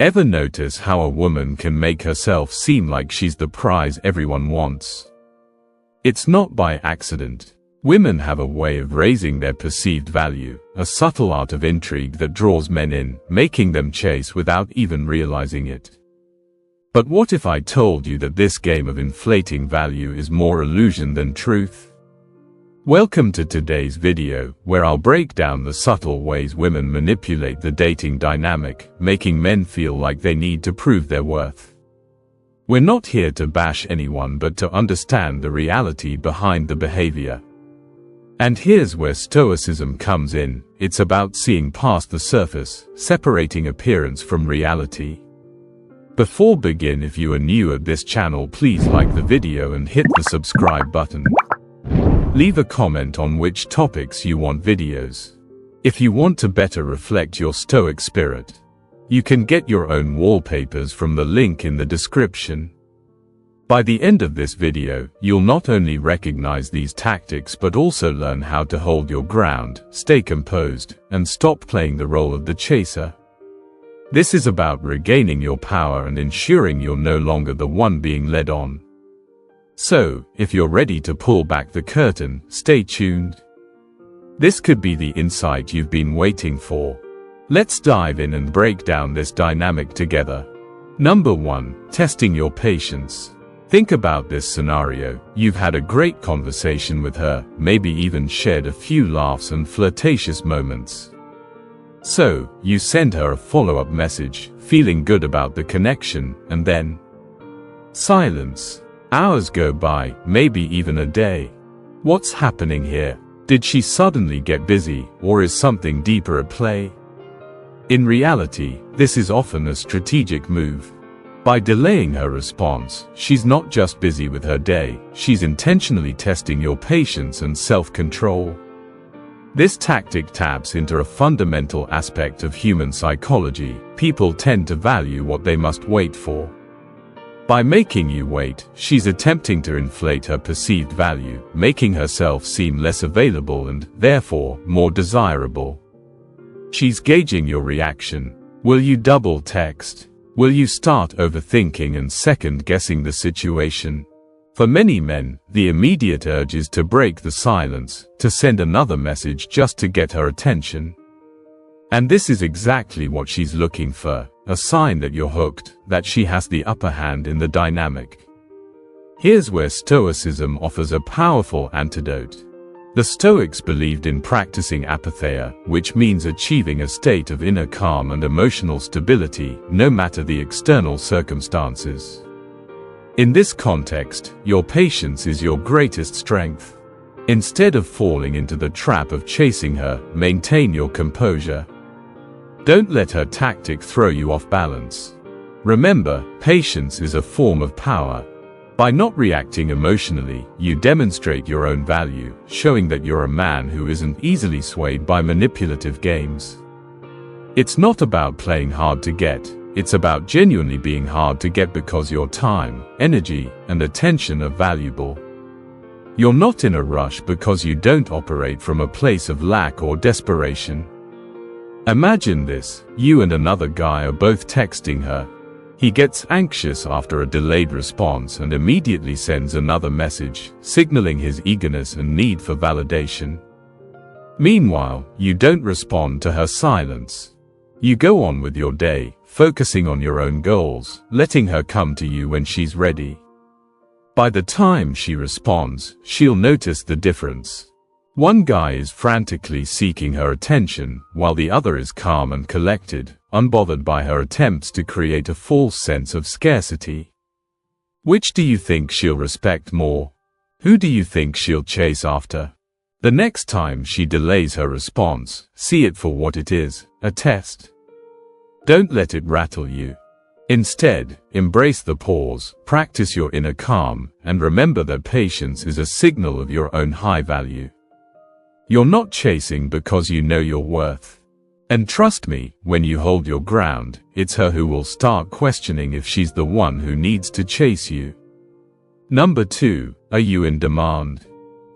Ever notice how a woman can make herself seem like she's the prize everyone wants? It's not by accident. Women have a way of raising their perceived value, a subtle art of intrigue that draws men in, making them chase without even realizing it. But what if I told you that this game of inflating value is more illusion than truth? Welcome to today's video, where I'll break down the subtle ways women manipulate the dating dynamic, making men feel like they need to prove their worth. We're not here to bash anyone but to understand the reality behind the behavior. And here's where Stoicism comes in. It's about seeing past the surface, separating appearance from reality. Before begin, if you are new at this channel, please like the video and hit the subscribe button. Leave a comment on which topics you want videos. If you want to better reflect your Stoic spirit, you can get your own wallpapers from the link in the description. By the end of this video, you'll not only recognize these tactics but also learn how to hold your ground, stay composed, and stop playing the role of the chaser. This is about regaining your power and ensuring you're no longer the one being led on. So, if you're ready to pull back the curtain, stay tuned. This could be the insight you've been waiting for. Let's dive in and break down this dynamic together. Number 1. Testing your patience. Think about this scenario. You've had a great conversation with her, maybe even shared a few laughs and flirtatious moments. So, you send her a follow-up message, feeling good about the connection, and then silence. Hours go by, maybe even a day. What's happening here? Did she suddenly get busy, or is something deeper at play? In reality, this is often a strategic move. By delaying her response, she's not just busy with her day, she's intentionally testing your patience and self-control. This tactic taps into a fundamental aspect of human psychology. People tend to value what they must wait for. By making you wait, she's attempting to inflate her perceived value, making herself seem less available and, therefore, more desirable. She's gauging your reaction. Will you double text? Will you start overthinking and second-guessing the situation? For many men, the immediate urge is to break the silence, to send another message just to get her attention. And this is exactly what she's looking for. A sign that you're hooked, that she has the upper hand in the dynamic. Here's where Stoicism offers a powerful antidote. The Stoics believed in practicing apatheia, which means achieving a state of inner calm and emotional stability, no matter the external circumstances. In this context, your patience is your greatest strength. Instead of falling into the trap of chasing her, maintain your composure. Don't let her tactic throw you off balance. Remember, patience is a form of power. By not reacting emotionally, you demonstrate your own value, showing that you're a man who isn't easily swayed by manipulative games. It's not about playing hard to get, it's about genuinely being hard to get because your time, energy, and attention are valuable. You're not in a rush because you don't operate from a place of lack or desperation. Imagine this, you and another guy are both texting her. He gets anxious after a delayed response and immediately sends another message, signaling his eagerness and need for validation. Meanwhile, you don't respond to her silence. You go on with your day, focusing on your own goals, letting her come to you when she's ready. By the time she responds, she'll notice the difference. One guy is frantically seeking her attention, while the other is calm and collected, unbothered by her attempts to create a false sense of scarcity. Which do you think she'll respect more? Who do you think she'll chase after? The next time she delays her response, see it for what it is, a test. Don't let it rattle you. Instead, embrace the pause, practice your inner calm, and remember that patience is a signal of your own high value. You're not chasing because you know your worth. And trust me, when you hold your ground, it's her who will start questioning if she's the one who needs to chase you. Number 2, are you in demand?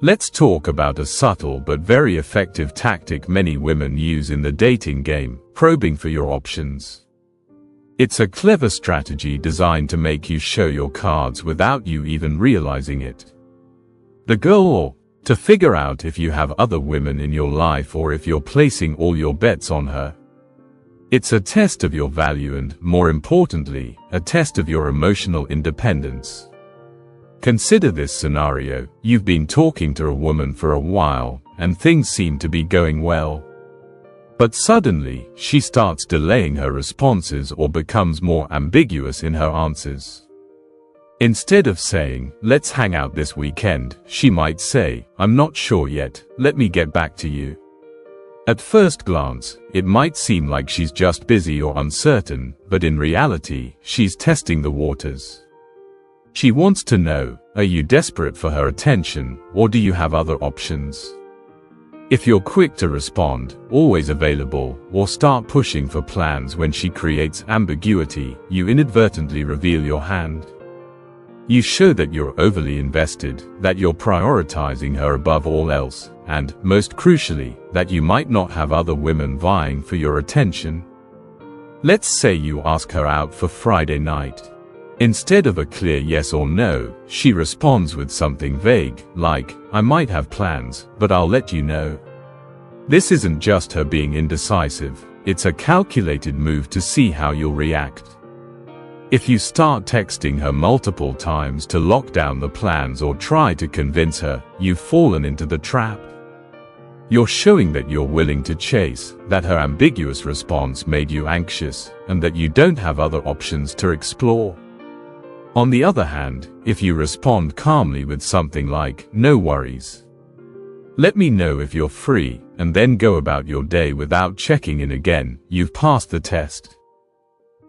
Let's talk about a subtle but very effective tactic many women use in the dating game, probing for your options. It's a clever strategy designed to make you show your cards without you even realizing it. The goal: to figure out if you have other women in your life or if you're placing all your bets on her. It's a test of your value and, more importantly, a test of your emotional independence. Consider this scenario: you've been talking to a woman for a while, and things seem to be going well. But suddenly, she starts delaying her responses or becomes more ambiguous in her answers. Instead of saying, "Let's hang out this weekend," she might say, "I'm not sure yet, let me get back to you." At first glance, it might seem like she's just busy or uncertain, but in reality, she's testing the waters. She wants to know, are you desperate for her attention, or do you have other options? If you're quick to respond, always available, or start pushing for plans when she creates ambiguity, you inadvertently reveal your hand. You show that you're overly invested, that you're prioritizing her above all else, and, most crucially, that you might not have other women vying for your attention. Let's say you ask her out for Friday night. Instead of a clear yes or no, she responds with something vague, like, "I might have plans, but I'll let you know." This isn't just her being indecisive, it's a calculated move to see how you'll react. If you start texting her multiple times to lock down the plans or try to convince her, you've fallen into the trap. You're showing that you're willing to chase, that her ambiguous response made you anxious, and that you don't have other options to explore. On the other hand, if you respond calmly with something like, "No worries. Let me know if you're free," and then go about your day without checking in again, you've passed the test.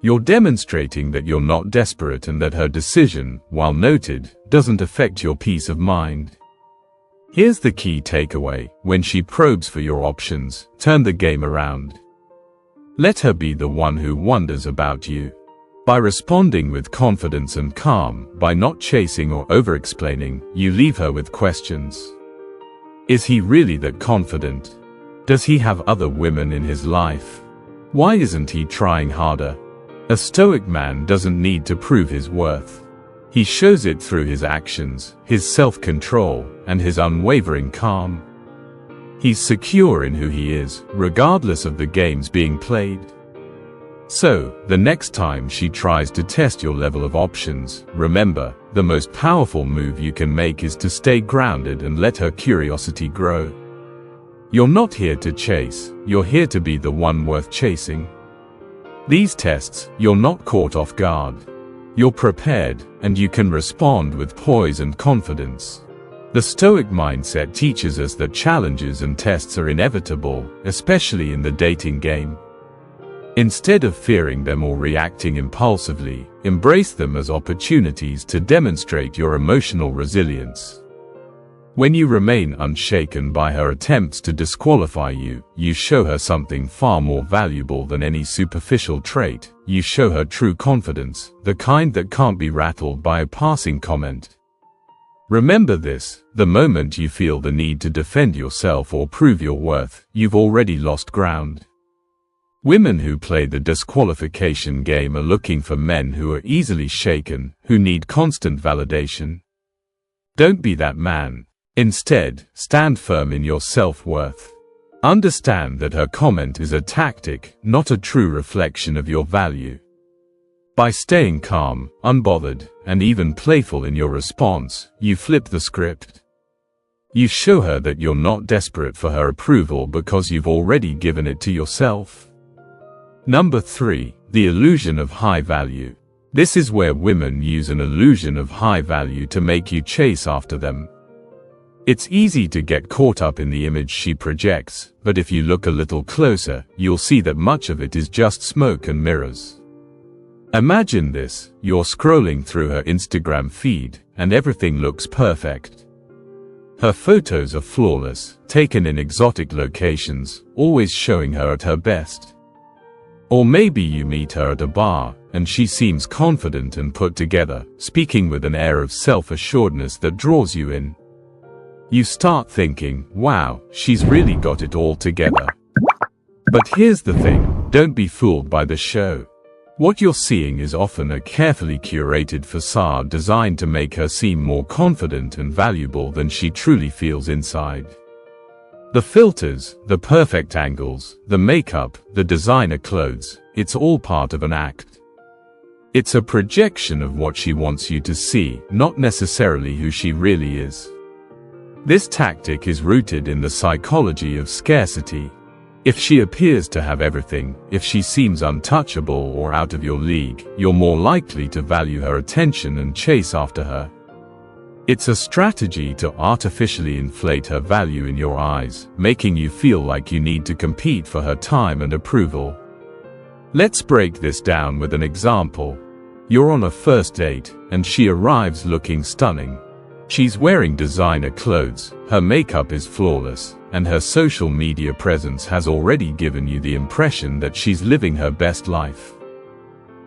You're demonstrating that you're not desperate and that her decision, while noted, doesn't affect your peace of mind. Here's the key takeaway: when she probes for your options, turn the game around. Let her be the one who wonders about you. By responding with confidence and calm, by not chasing or over-explaining, you leave her with questions. Is he really that confident? Does he have other women in his life? Why isn't he trying harder? A Stoic man doesn't need to prove his worth. He shows it through his actions, his self-control, and his unwavering calm. He's secure in who he is, regardless of the games being played. So, the next time she tries to test your level of options, remember, the most powerful move you can make is to stay grounded and let her curiosity grow. You're not here to chase, you're here to be the one worth chasing. These tests, you're not caught off guard. You're prepared, and you can respond with poise and confidence. The Stoic mindset teaches us that challenges and tests are inevitable, especially in the dating game. Instead of fearing them or reacting impulsively, embrace them as opportunities to demonstrate your emotional resilience. When you remain unshaken by her attempts to disqualify you, you show her something far more valuable than any superficial trait. You show her true confidence, the kind that can't be rattled by a passing comment. Remember this: the moment you feel the need to defend yourself or prove your worth, you've already lost ground. Women who play the disqualification game are looking for men who are easily shaken, who need constant validation. Don't be that man. Instead, stand firm in your self-worth. Understand that her comment is a tactic, not a true reflection of your value. By staying calm, unbothered, and even playful in your response, you flip the script. You show her that you're not desperate for her approval because you've already given it to yourself. Number 3, the illusion of high value. This is where women use an illusion of high value to make you chase after them. It's easy to get caught up in the image she projects, but if you look a little closer, you'll see that much of it is just smoke and mirrors. Imagine this: you're scrolling through her Instagram feed, and everything looks perfect. Her photos are flawless, taken in exotic locations, always showing her at her best. Or maybe you meet her at a bar, and she seems confident and put together, speaking with an air of self-assuredness that draws you in. You start thinking, wow, she's really got it all together. But here's the thing: don't be fooled by the show. What you're seeing is often a carefully curated facade designed to make her seem more confident and valuable than she truly feels inside. The filters, the perfect angles, the makeup, the designer clothes, it's all part of an act. It's a projection of what she wants you to see, not necessarily who she really is. This tactic is rooted in the psychology of scarcity. If she appears to have everything, if she seems untouchable or out of your league, you're more likely to value her attention and chase after her. It's a strategy to artificially inflate her value in your eyes, making you feel like you need to compete for her time and approval. Let's break this down with an example. You're on a first date, and she arrives looking stunning. She's wearing designer clothes, her makeup is flawless, and her social media presence has already given you the impression that she's living her best life.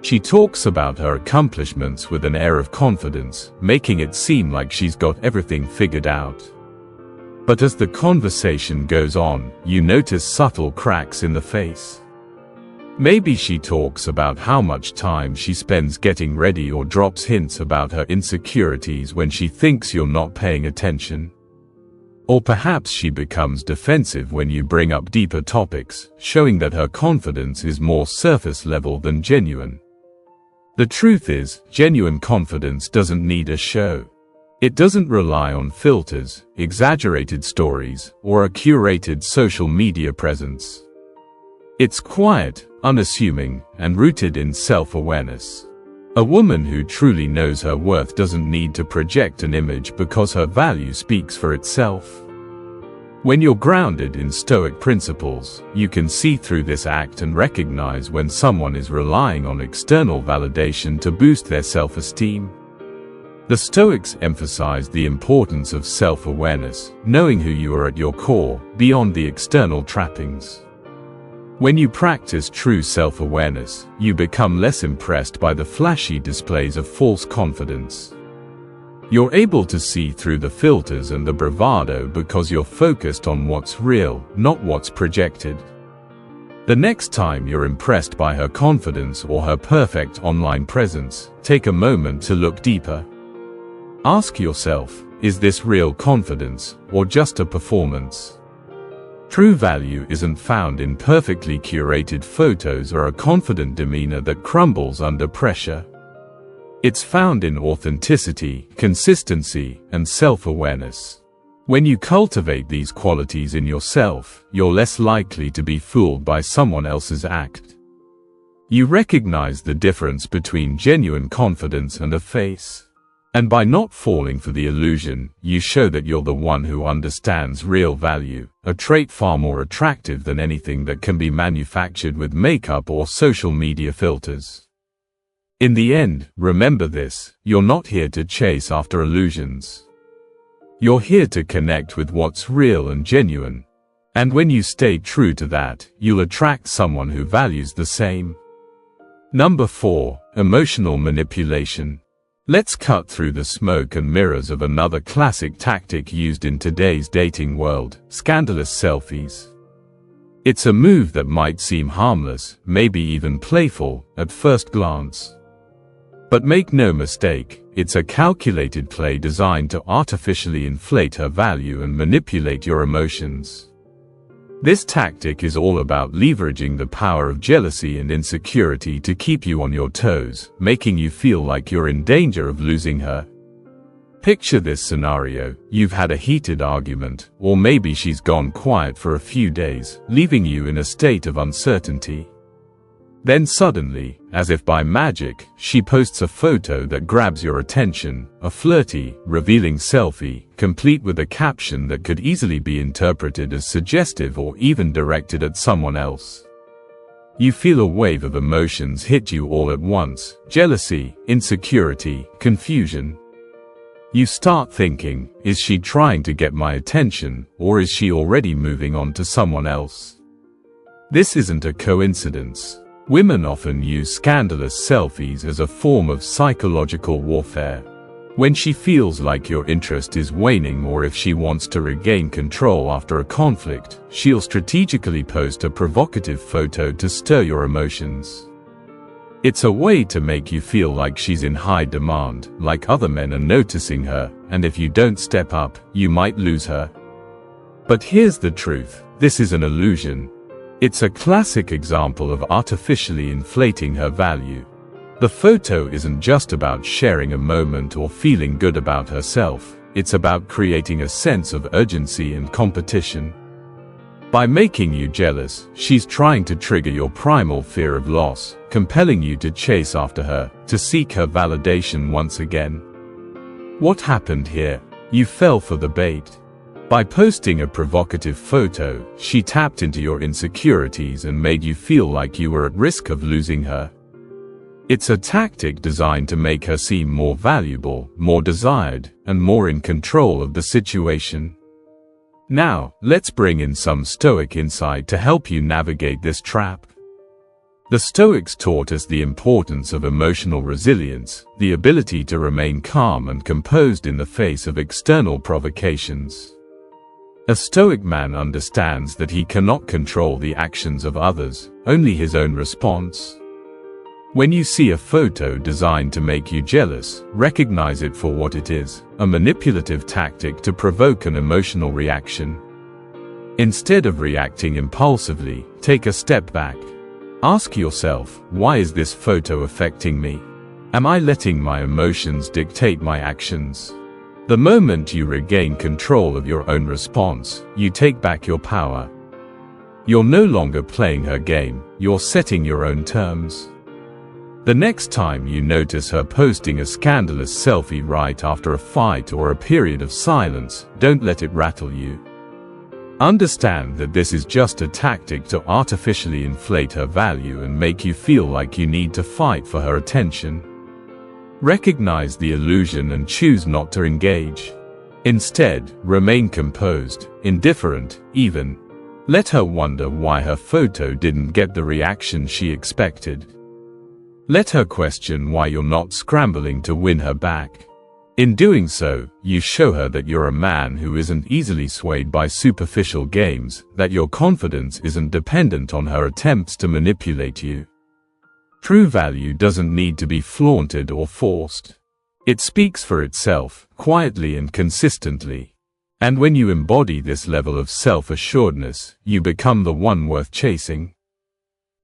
She talks about her accomplishments with an air of confidence, making it seem like she's got everything figured out. But as the conversation goes on, you notice subtle cracks in the face. Maybe she talks about how much time she spends getting ready or drops hints about her insecurities when she thinks you're not paying attention. Or perhaps she becomes defensive when you bring up deeper topics, showing that her confidence is more surface level than genuine. The truth is, genuine confidence doesn't need a show. It doesn't rely on filters, exaggerated stories, or a curated social media presence. It's quiet, unassuming, and rooted in self-awareness. A woman who truly knows her worth doesn't need to project an image because her value speaks for itself. When you're grounded in Stoic principles, you can see through this act and recognize when someone is relying on external validation to boost their self-esteem. The Stoics emphasize the importance of self-awareness, knowing who you are at your core, beyond the external trappings. When you practice true self-awareness, you become less impressed by the flashy displays of false confidence. You're able to see through the filters and the bravado because you're focused on what's real, not what's projected. The next time you're impressed by her confidence or her perfect online presence, take a moment to look deeper. Ask yourself, is this real confidence, or just a performance? True value isn't found in perfectly curated photos or a confident demeanor that crumbles under pressure. It's found in authenticity, consistency, and self-awareness. When you cultivate these qualities in yourself, you're less likely to be fooled by someone else's act. You recognize the difference between genuine confidence and a face. And by not falling for the illusion, you show that you're the one who understands real value, a trait far more attractive than anything that can be manufactured with makeup or social media filters. In the end, remember this, you're not here to chase after illusions. You're here to connect with what's real and genuine. And when you stay true to that, you'll attract someone who values the same. Number 4, emotional manipulation. Let's cut through the smoke and mirrors of another classic tactic used in today's dating world, scandalous selfies. It's a move that might seem harmless, maybe even playful, at first glance. But make no mistake, it's a calculated play designed to artificially inflate her value and manipulate your emotions. This tactic is all about leveraging the power of jealousy and insecurity to keep you on your toes, making you feel like you're in danger of losing her. Picture this scenario: you've had a heated argument, or maybe she's gone quiet for a few days, leaving you in a state of uncertainty. Then suddenly, as if by magic, she posts a photo that grabs your attention, a flirty, revealing selfie, complete with a caption that could easily be interpreted as suggestive or even directed at someone else. You feel a wave of emotions hit you all at once: jealousy, insecurity, confusion. You start thinking, is she trying to get my attention, or is she already moving on to someone else? This isn't a coincidence. Women often use scandalous selfies as a form of psychological warfare. When she feels like your interest is waning, or if she wants to regain control after a conflict, she'll strategically post a provocative photo to stir your emotions. It's a way to make you feel like she's in high demand, like other men are noticing her, and if you don't step up, you might lose her. But here's the truth, this is an illusion. It's a classic example of artificially inflating her value. The photo isn't just about sharing a moment or feeling good about herself, it's about creating a sense of urgency and competition. By making you jealous, she's trying to trigger your primal fear of loss, compelling you to chase after her, to seek her validation once again. What happened here? You fell for the bait. By posting a provocative photo, she tapped into your insecurities and made you feel like you were at risk of losing her. It's a tactic designed to make her seem more valuable, more desired, and more in control of the situation. Now, let's bring in some Stoic insight to help you navigate this trap. The Stoics taught us the importance of emotional resilience, the ability to remain calm and composed in the face of external provocations. A Stoic man understands that he cannot control the actions of others, only his own response. When you see a photo designed to make you jealous, recognize it for what it is, a manipulative tactic to provoke an emotional reaction. Instead of reacting impulsively, take a step back. Ask yourself, why is this photo affecting me? Am I letting my emotions dictate my actions? The moment you regain control of your own response, you take back your power. You're no longer playing her game, you're setting your own terms. The next time you notice her posting a scandalous selfie right after a fight or a period of silence, don't let it rattle you. Understand that this is just a tactic to artificially inflate her value and make you feel like you need to fight for her attention. Recognize the illusion and choose not to engage. Instead, remain composed, indifferent, even. Let her wonder why her photo didn't get the reaction she expected. Let her question why you're not scrambling to win her back. In doing so, you show her that you're a man who isn't easily swayed by superficial games, that your confidence isn't dependent on her attempts to manipulate you. True value doesn't need to be flaunted or forced. It speaks for itself, quietly and consistently. And when you embody this level of self-assuredness, you become the one worth chasing.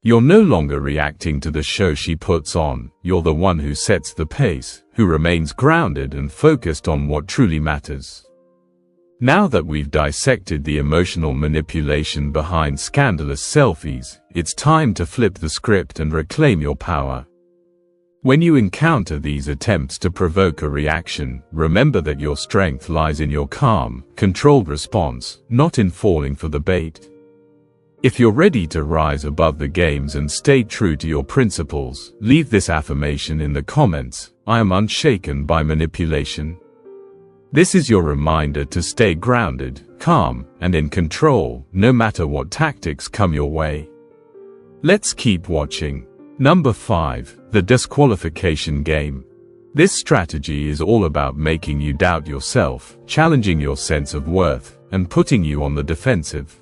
You're no longer reacting to the show she puts on, you're the one who sets the pace, who remains grounded and focused on what truly matters. Now that we've dissected the emotional manipulation behind scandalous selfies, it's time to flip the script and reclaim your power. When you encounter these attempts to provoke a reaction, remember that your strength lies in your calm, controlled response, not in falling for the bait. If you're ready to rise above the games and stay true to your principles, leave this affirmation in the comments: I am unshaken by manipulation. This is your reminder to stay grounded, calm, and in control, no matter what tactics come your way. Let's keep watching. Number 5. The disqualification game. This strategy is all about making you doubt yourself, challenging your sense of worth, and putting you on the defensive.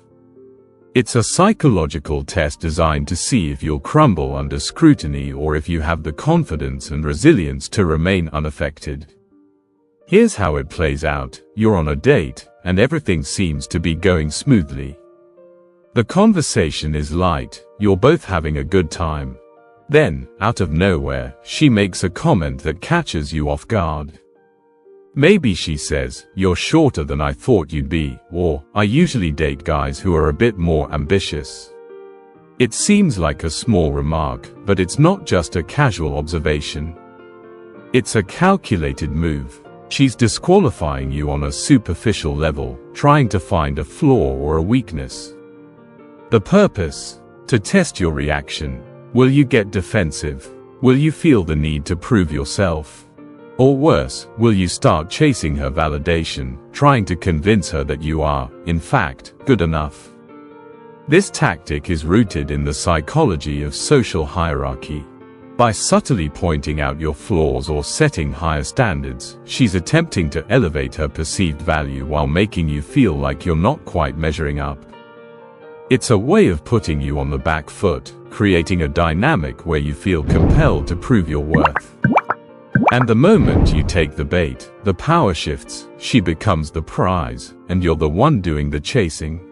It's a psychological test designed to see if you'll crumble under scrutiny or if you have the confidence and resilience to remain unaffected. Here's how it plays out. You're on a date, and everything seems to be going smoothly. The conversation is light, you're both having a good time. Then, out of nowhere, she makes a comment that catches you off guard. Maybe she says, "You're shorter than I thought you'd be," or, "I usually date guys who are a bit more ambitious." It seems like a small remark, but it's not just a casual observation. It's a calculated move. She's disqualifying you on a superficial level, trying to find a flaw or a weakness. The purpose? To test your reaction. Will you get defensive? Will you feel the need to prove yourself? Or worse, will you start chasing her validation, trying to convince her that you are, in fact, good enough? This tactic is rooted in the psychology of social hierarchy. By subtly pointing out your flaws or setting higher standards, she's attempting to elevate her perceived value while making you feel like you're not quite measuring up. It's a way of putting you on the back foot, creating a dynamic where you feel compelled to prove your worth. And the moment you take the bait, the power shifts, she becomes the prize, and you're the one doing the chasing.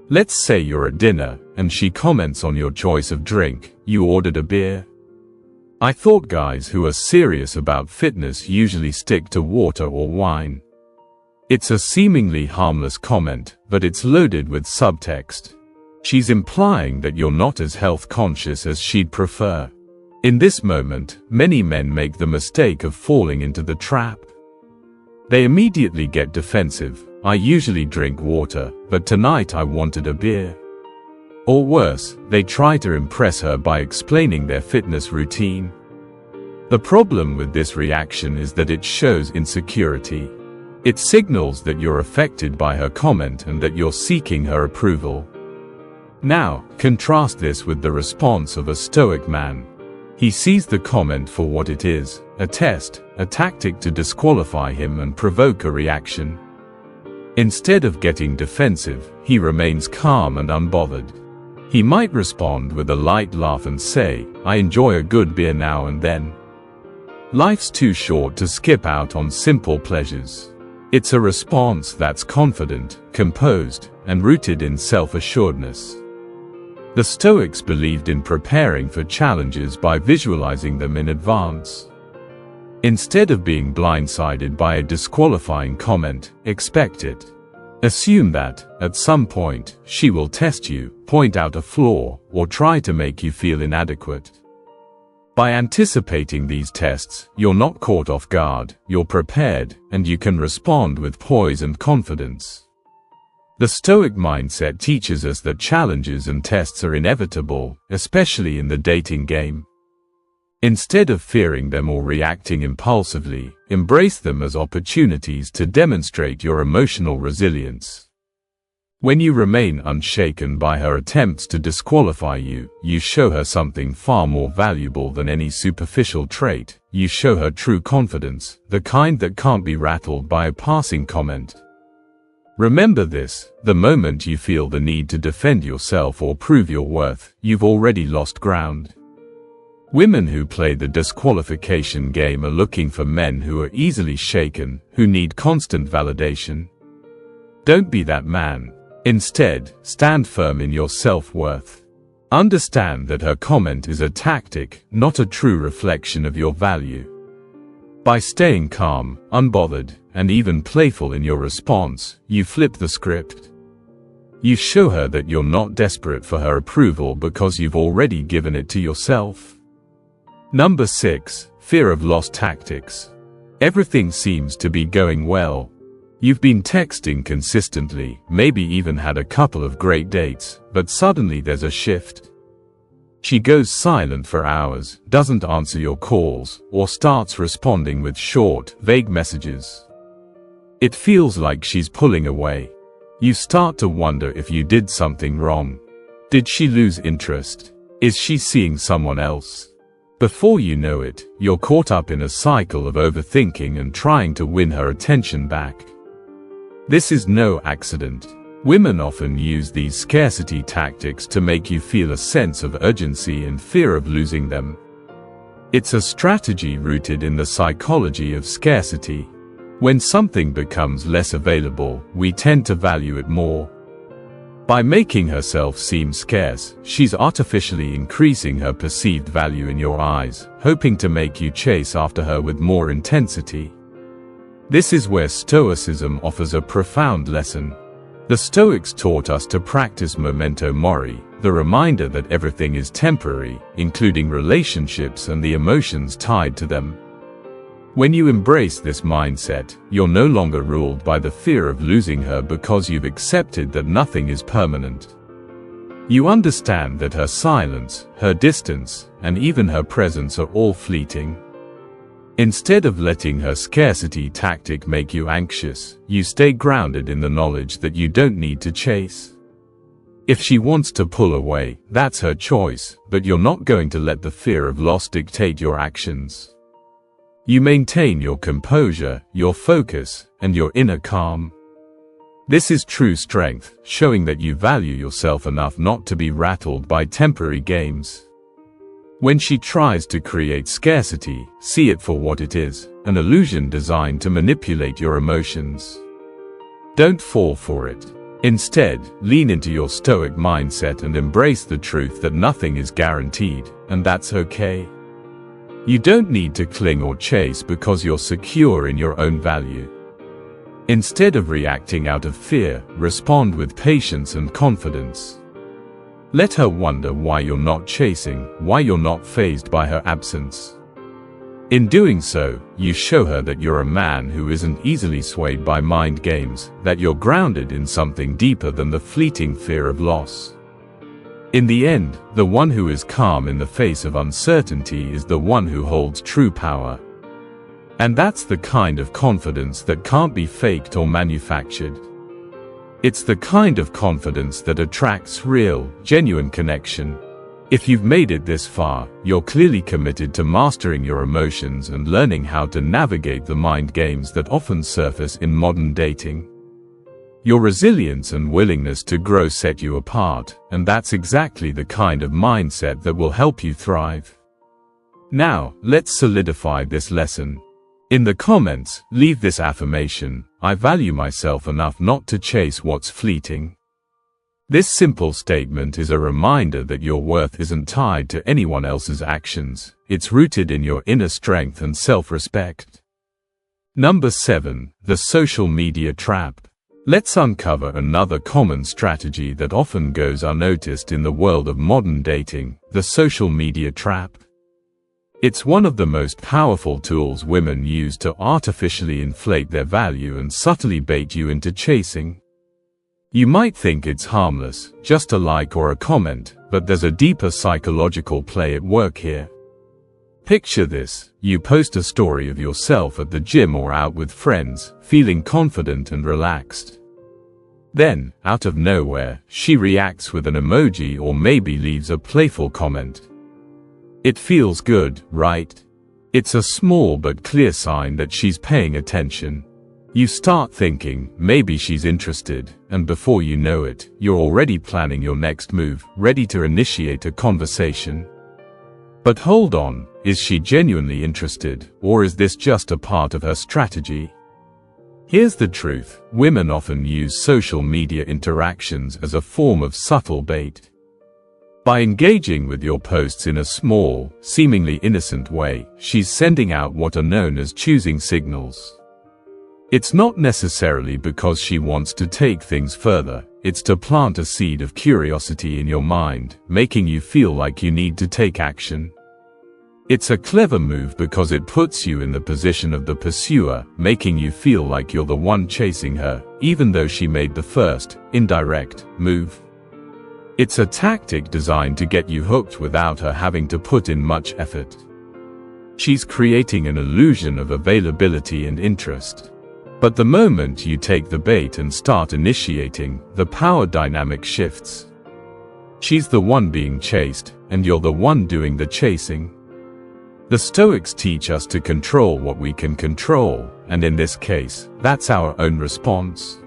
Let's say you're at dinner, and she comments on your choice of drink. You ordered a beer. I thought guys who are serious about fitness usually stick to water or wine. It's a seemingly harmless comment, but it's loaded with subtext. She's implying that you're not as health conscious as she'd prefer. In this moment, many men make the mistake of falling into the trap. They immediately get defensive. I usually drink water, but tonight I wanted a beer. Or worse, they try to impress her by explaining their fitness routine. The problem with this reaction is that it shows insecurity. It signals that you're affected by her comment and that you're seeking her approval. Now, contrast this with the response of a Stoic man. He sees the comment for what it is, a test, a tactic to disqualify him and provoke a reaction. Instead of getting defensive, he remains calm and unbothered. He might respond with a light laugh and say, "I enjoy a good beer now and then." Life's too short to skip out on simple pleasures. It's a response that's confident, composed, and rooted in self-assuredness. The Stoics believed in preparing for challenges by visualizing them in advance. Instead of being blindsided by a disqualifying comment, expect it. Assume that, at some point, she will test you, point out a flaw, or try to make you feel inadequate. By anticipating these tests, you're not caught off guard, you're prepared, and you can respond with poise and confidence. The Stoic mindset teaches us that challenges and tests are inevitable, especially in the dating game. Instead of fearing them or reacting impulsively, embrace them as opportunities to demonstrate your emotional resilience. When you remain unshaken by her attempts to disqualify you, you show her something far more valuable than any superficial trait. You show her true confidence, the kind that can't be rattled by a passing comment. Remember this: the moment you feel the need to defend yourself or prove your worth, you've already lost ground. Women who play the disqualification game are looking for men who are easily shaken, who need constant validation. Don't be that man. Instead, stand firm in your self-worth. Understand that her comment is a tactic, not a true reflection of your value. By staying calm, unbothered, and even playful in your response, you flip the script. You show her that you're not desperate for her approval because you've already given it to yourself. Number 6. Fear of loss tactics. Everything seems to be going well. You've been texting consistently, maybe even had a couple of great dates, but suddenly there's a shift. She goes silent for hours, doesn't answer your calls, or starts responding with short, vague messages. It feels like she's pulling away. You start to wonder if you did something wrong. Did she lose interest? Is she seeing someone else? Before you know it, you're caught up in a cycle of overthinking and trying to win her attention back. This is no accident. Women often use these scarcity tactics to make you feel a sense of urgency and fear of losing them. It's a strategy rooted in the psychology of scarcity. When something becomes less available, we tend to value it more. By making herself seem scarce, she's artificially increasing her perceived value in your eyes, hoping to make you chase after her with more intensity. This is where Stoicism offers a profound lesson. The Stoics taught us to practice memento mori, the reminder that everything is temporary, including relationships and the emotions tied to them. When you embrace this mindset, you're no longer ruled by the fear of losing her because you've accepted that nothing is permanent. You understand that her silence, her distance, and even her presence are all fleeting. Instead of letting her scarcity tactic make you anxious, you stay grounded in the knowledge that you don't need to chase. If she wants to pull away, that's her choice, but you're not going to let the fear of loss dictate your actions. You maintain your composure, your focus, and your inner calm. This is true strength, showing that you value yourself enough not to be rattled by temporary games. When she tries to create scarcity, see it for what it is, an illusion designed to manipulate your emotions. Don't fall for it. Instead, lean into your Stoic mindset and embrace the truth that nothing is guaranteed, and that's okay. You don't need to cling or chase because you're secure in your own value. Instead of reacting out of fear, respond with patience and confidence. Let her wonder why you're not chasing, why you're not fazed by her absence. In doing so, you show her that you're a man who isn't easily swayed by mind games, that you're grounded in something deeper than the fleeting fear of loss. In the end, the one who is calm in the face of uncertainty is the one who holds true power. And that's the kind of confidence that can't be faked or manufactured. It's the kind of confidence that attracts real, genuine connection. If you've made it this far, you're clearly committed to mastering your emotions and learning how to navigate the mind games that often surface in modern dating. Your resilience and willingness to grow set you apart, and that's exactly the kind of mindset that will help you thrive. Now, let's solidify this lesson. In the comments, leave this affirmation: I value myself enough not to chase what's fleeting. This simple statement is a reminder that your worth isn't tied to anyone else's actions. It's rooted in your inner strength and self-respect. Number 7. The social media trap. Let's uncover another common strategy that often goes unnoticed in the world of modern dating: the social media trap. It's one of the most powerful tools women use to artificially inflate their value and subtly bait you into chasing. You might think it's harmless, just a like or a comment, but there's a deeper psychological play at work here. Picture this: you post a story of yourself at the gym or out with friends, feeling confident and relaxed. Then, out of nowhere, she reacts with an emoji or maybe leaves a playful comment. It feels good, right? It's a small but clear sign that she's paying attention. You start thinking, maybe she's interested, and before you know it, you're already planning your next move, ready to initiate a conversation. But hold on, is she genuinely interested, or is this just a part of her strategy? Here's the truth: women often use social media interactions as a form of subtle bait. By engaging with your posts in a small, seemingly innocent way, she's sending out what are known as choosing signals. It's not necessarily because she wants to take things further, it's to plant a seed of curiosity in your mind, making you feel like you need to take action. It's a clever move because it puts you in the position of the pursuer, making you feel like you're the one chasing her, even though she made the first, indirect, move. It's a tactic designed to get you hooked without her having to put in much effort. She's creating an illusion of availability and interest. But the moment you take the bait and start initiating, the power dynamic shifts. She's the one being chased, and you're the one doing the chasing. The Stoics teach us to control what we can control, and in this case, that's our own response.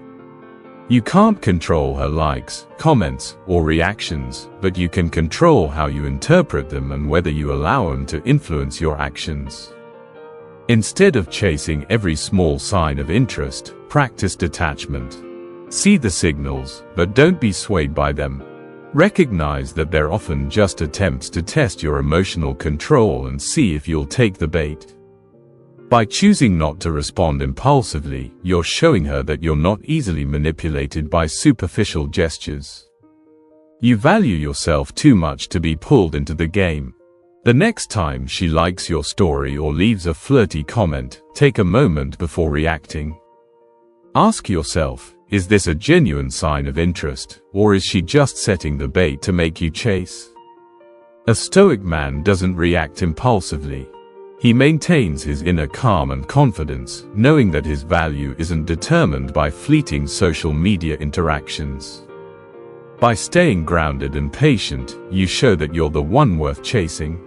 You can't control her likes, comments, or reactions, but you can control how you interpret them and whether you allow them to influence your actions. Instead of chasing every small sign of interest, practice detachment. See the signals, but don't be swayed by them. Recognize that they're often just attempts to test your emotional control and see if you'll take the bait. By choosing not to respond impulsively, you're showing her that you're not easily manipulated by superficial gestures. You value yourself too much to be pulled into the game. The next time she likes your story or leaves a flirty comment, take a moment before reacting. Ask yourself, is this a genuine sign of interest, or is she just setting the bait to make you chase? A Stoic man doesn't react impulsively. He maintains his inner calm and confidence, knowing that his value isn't determined by fleeting social media interactions. By staying grounded and patient, you show that you're the one worth chasing.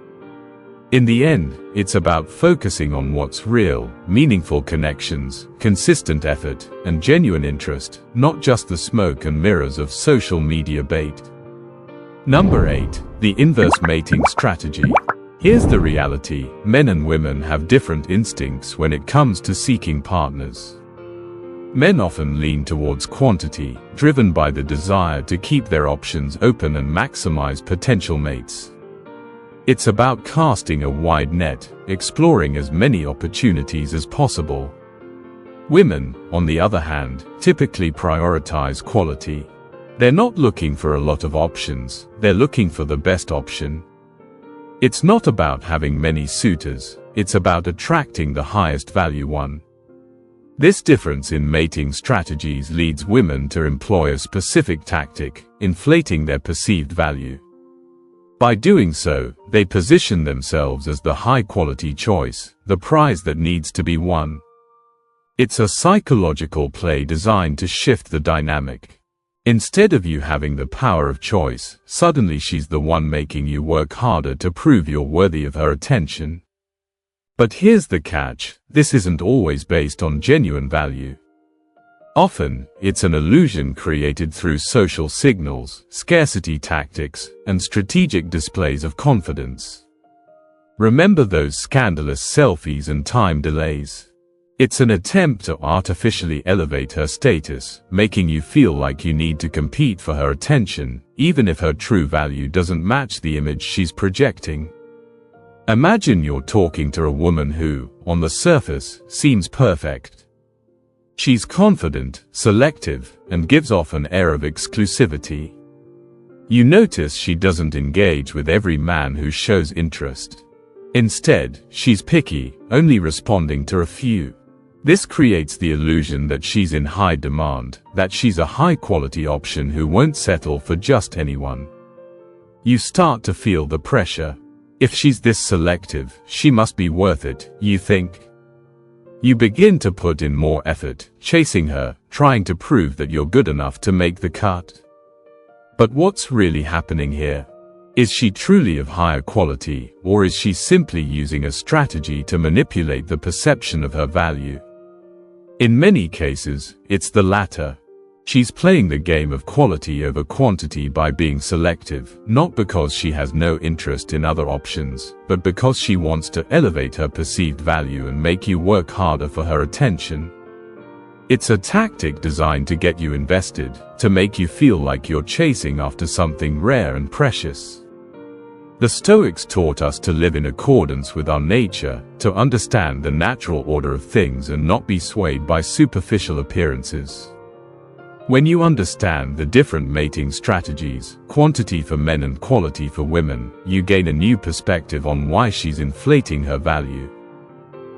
In the end, it's about focusing on what's real, meaningful connections, consistent effort, and genuine interest, not just the smoke and mirrors of social media bait. Number 8. The inverse mating strategy. Here's the reality: men and women have different instincts when it comes to seeking partners. Men often lean towards quantity, driven by the desire to keep their options open and maximize potential mates. It's about casting a wide net, exploring as many opportunities as possible. Women, on the other hand, typically prioritize quality. They're not looking for a lot of options, they're looking for the best option. It's not about having many suitors, it's about attracting the highest value one. This difference in mating strategies leads women to employ a specific tactic, inflating their perceived value. By doing so, they position themselves as the high-quality choice, the prize that needs to be won. It's a psychological play designed to shift the dynamic. Instead of you having the power of choice, suddenly she's the one making you work harder to prove you're worthy of her attention. But here's the catch: this isn't always based on genuine value. Often, it's an illusion created through social signals, scarcity tactics, and strategic displays of confidence. Remember those scandalous selfies and time delays? It's an attempt to artificially elevate her status, making you feel like you need to compete for her attention, even if her true value doesn't match the image she's projecting. Imagine you're talking to a woman who, on the surface, seems perfect. She's confident, selective, and gives off an air of exclusivity. You notice she doesn't engage with every man who shows interest. Instead, she's picky, only responding to a few. This creates the illusion that she's in high demand, that she's a high-quality option who won't settle for just anyone. You start to feel the pressure. If she's this selective, she must be worth it, you think. You begin to put in more effort, chasing her, trying to prove that you're good enough to make the cut. But what's really happening here? Is she truly of higher quality, or is she simply using a strategy to manipulate the perception of her value? In many cases, it's the latter. She's playing the game of quality over quantity by being selective, not because she has no interest in other options, but because she wants to elevate her perceived value and make you work harder for her attention. It's a tactic designed to get you invested, to make you feel like you're chasing after something rare and precious. The Stoics taught us to live in accordance with our nature, to understand the natural order of things and not be swayed by superficial appearances. When you understand the different mating strategies, quantity for men and quality for women, you gain a new perspective on why she's inflating her value.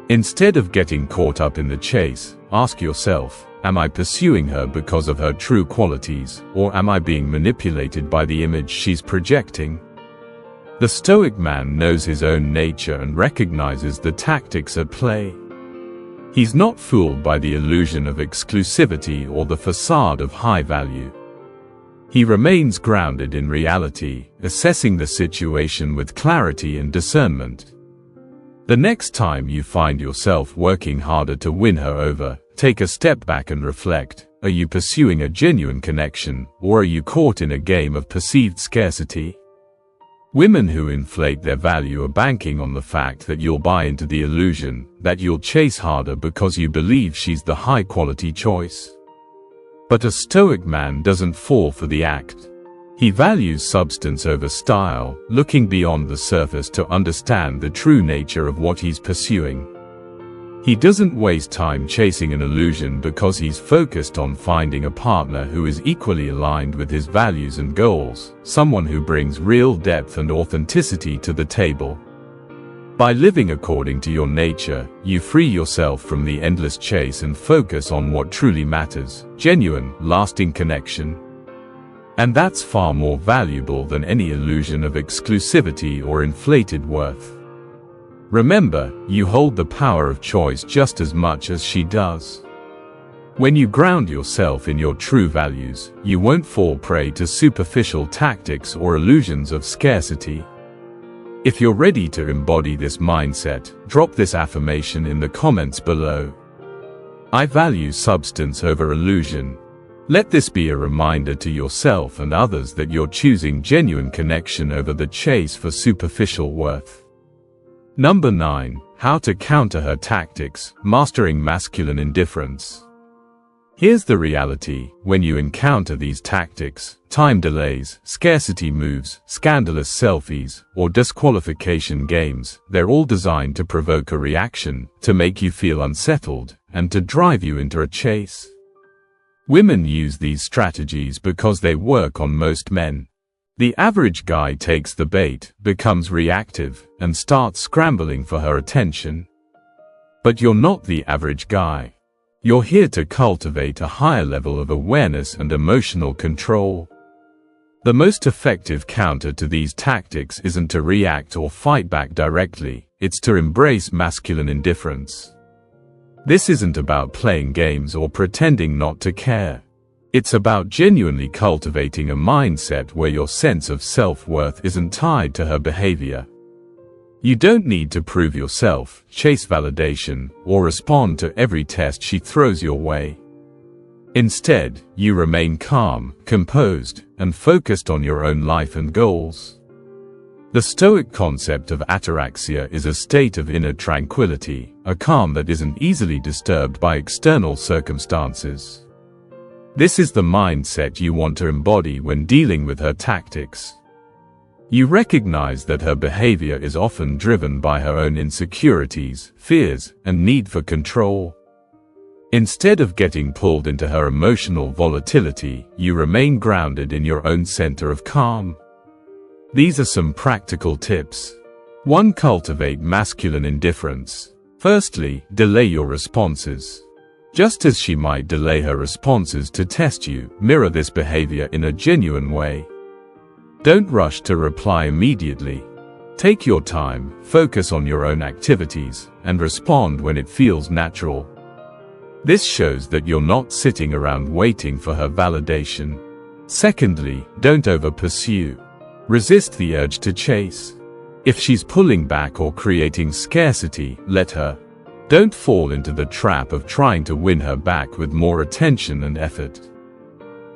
Instead of getting caught up in the chase, ask yourself, am I pursuing her because of her true qualities, or am I being manipulated by the image she's projecting? The Stoic man knows his own nature and recognizes the tactics at play. He's not fooled by the illusion of exclusivity or the facade of high value. He remains grounded in reality, assessing the situation with clarity and discernment. The next time you find yourself working harder to win her over, take a step back and reflect: are you pursuing a genuine connection, or are you caught in a game of perceived scarcity? Women who inflate their value are banking on the fact that you'll buy into the illusion, that you'll chase harder because you believe she's the high-quality choice. But a Stoic man doesn't fall for the act. He values substance over style, looking beyond the surface to understand the true nature of what he's pursuing. He doesn't waste time chasing an illusion because he's focused on finding a partner who is equally aligned with his values and goals, someone who brings real depth and authenticity to the table. By living according to your nature, you free yourself from the endless chase and focus on what truly matters: genuine, lasting connection. And that's far more valuable than any illusion of exclusivity or inflated worth. Remember, you hold the power of choice just as much as she does. When you ground yourself in your true values, you won't fall prey to superficial tactics or illusions of scarcity. If you're ready to embody this mindset, drop this affirmation in the comments below. I value substance over illusion. Let this be a reminder to yourself and others that you're choosing genuine connection over the chase for superficial worth. Number 9. How to counter her tactics, mastering masculine indifference. Here's the reality: when you encounter these tactics, time delays, scarcity moves, scandalous selfies, or disqualification games, they're all designed to provoke a reaction, to make you feel unsettled, and to drive you into a chase. Women use these strategies because they work on most men. The average guy takes the bait, becomes reactive, and starts scrambling for her attention. But you're not the average guy. You're here to cultivate a higher level of awareness and emotional control. The most effective counter to these tactics isn't to react or fight back directly, it's to embrace masculine indifference. This isn't about playing games or pretending not to care. It's about genuinely cultivating a mindset where your sense of self-worth isn't tied to her behavior. You don't need to prove yourself, chase validation, or respond to every test she throws your way. Instead, you remain calm, composed, and focused on your own life and goals. The Stoic concept of ataraxia is a state of inner tranquility, a calm that isn't easily disturbed by external circumstances. This is the mindset you want to embody when dealing with her tactics. You recognize that her behavior is often driven by her own insecurities, fears, and need for control. Instead of getting pulled into her emotional volatility, you remain grounded in your own center of calm. These are some practical tips. 1. Cultivate masculine indifference. Firstly, delay your responses. Just as she might delay her responses to test you, mirror this behavior in a genuine way. Don't rush to reply immediately. Take your time, focus on your own activities, and respond when it feels natural. This shows that you're not sitting around waiting for her validation. Secondly, don't over-pursue. Resist the urge to chase. If she's pulling back or creating scarcity, let her. Don't fall into the trap of trying to win her back with more attention and effort.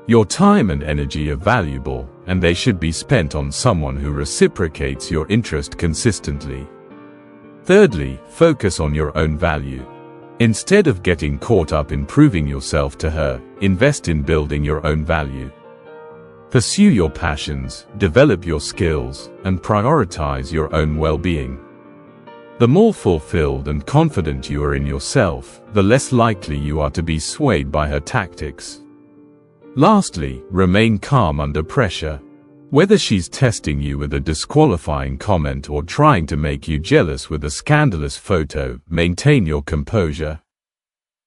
Your time and energy are valuable, and they should be spent on someone who reciprocates your interest consistently. Thirdly, focus on your own value. Instead of getting caught up in proving yourself to her, invest in building your own value. Pursue your passions, develop your skills, and prioritize your own well-being. The more fulfilled and confident you are in yourself, the less likely you are to be swayed by her tactics. Lastly, remain calm under pressure. Whether she's testing you with a disqualifying comment or trying to make you jealous with a scandalous photo, maintain your composure.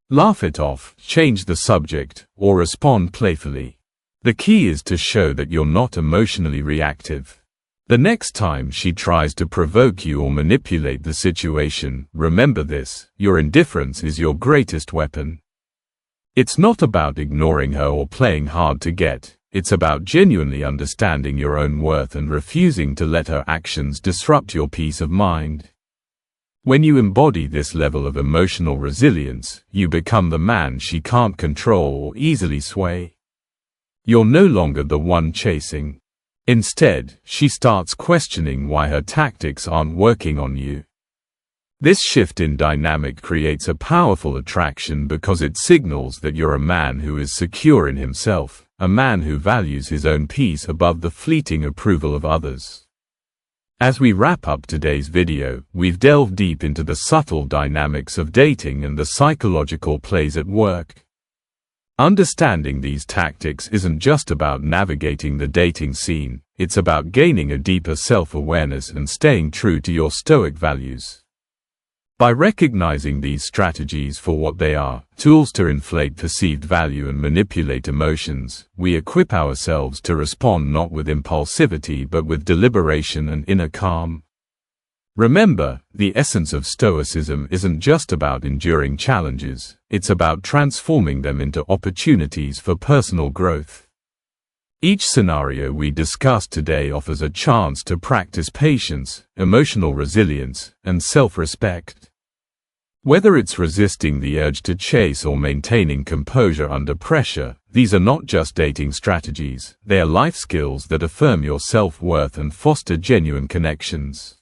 Laugh it off, change the subject, or respond playfully. The key is to show that you're not emotionally reactive. The next time she tries to provoke you or manipulate the situation, remember this: your indifference is your greatest weapon. It's not about ignoring her or playing hard to get. It's about genuinely understanding your own worth and refusing to let her actions disrupt your peace of mind. When you embody this level of emotional resilience, you become the man she can't control or easily sway. You're no longer the one chasing. Instead, she starts questioning why her tactics aren't working on you. This shift in dynamic creates a powerful attraction because it signals that you're a man who is secure in himself, a man who values his own peace above the fleeting approval of others. As we wrap up today's video, we've delved deep into the subtle dynamics of dating and the psychological plays at work. Understanding these tactics isn't just about navigating the dating scene, it's about gaining a deeper self-awareness and staying true to your Stoic values. By recognizing these strategies for what they are, tools to inflate perceived value and manipulate emotions, we equip ourselves to respond not with impulsivity but with deliberation and inner calm. Remember, the essence of Stoicism isn't just about enduring challenges, it's about transforming them into opportunities for personal growth. Each scenario we discussed today offers a chance to practice patience, emotional resilience, and self-respect. Whether it's resisting the urge to chase or maintaining composure under pressure, these are not just dating strategies, they are life skills that affirm your self-worth and foster genuine connections.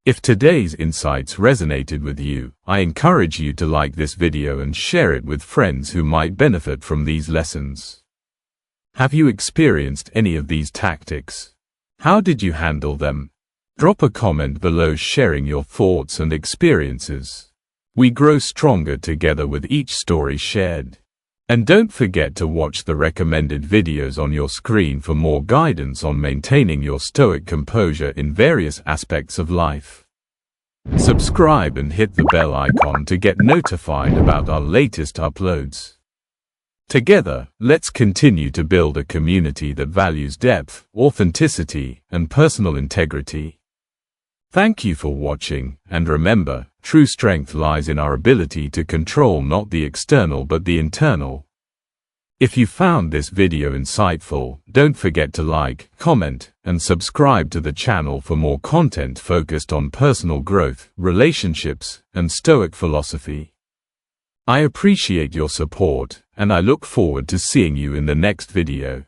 If today's insights resonated with you, I encourage you to like this video and share it with friends who might benefit from these lessons. Have you experienced any of these tactics? How did you handle them? Drop a comment below sharing your thoughts and experiences. We grow stronger together with each story shared. And don't forget to watch the recommended videos on your screen for more guidance on maintaining your stoic composure in various aspects of life. Subscribe and hit the bell icon to get notified about our latest uploads. Together, let's continue to build a community that values depth, authenticity, and personal integrity. Thank you for watching, and remember, true strength lies in our ability to control not the external but the internal. If you found this video insightful, don't forget to like, comment, and subscribe to the channel for more content focused on personal growth, relationships, and Stoic philosophy. I appreciate your support, and I look forward to seeing you in the next video.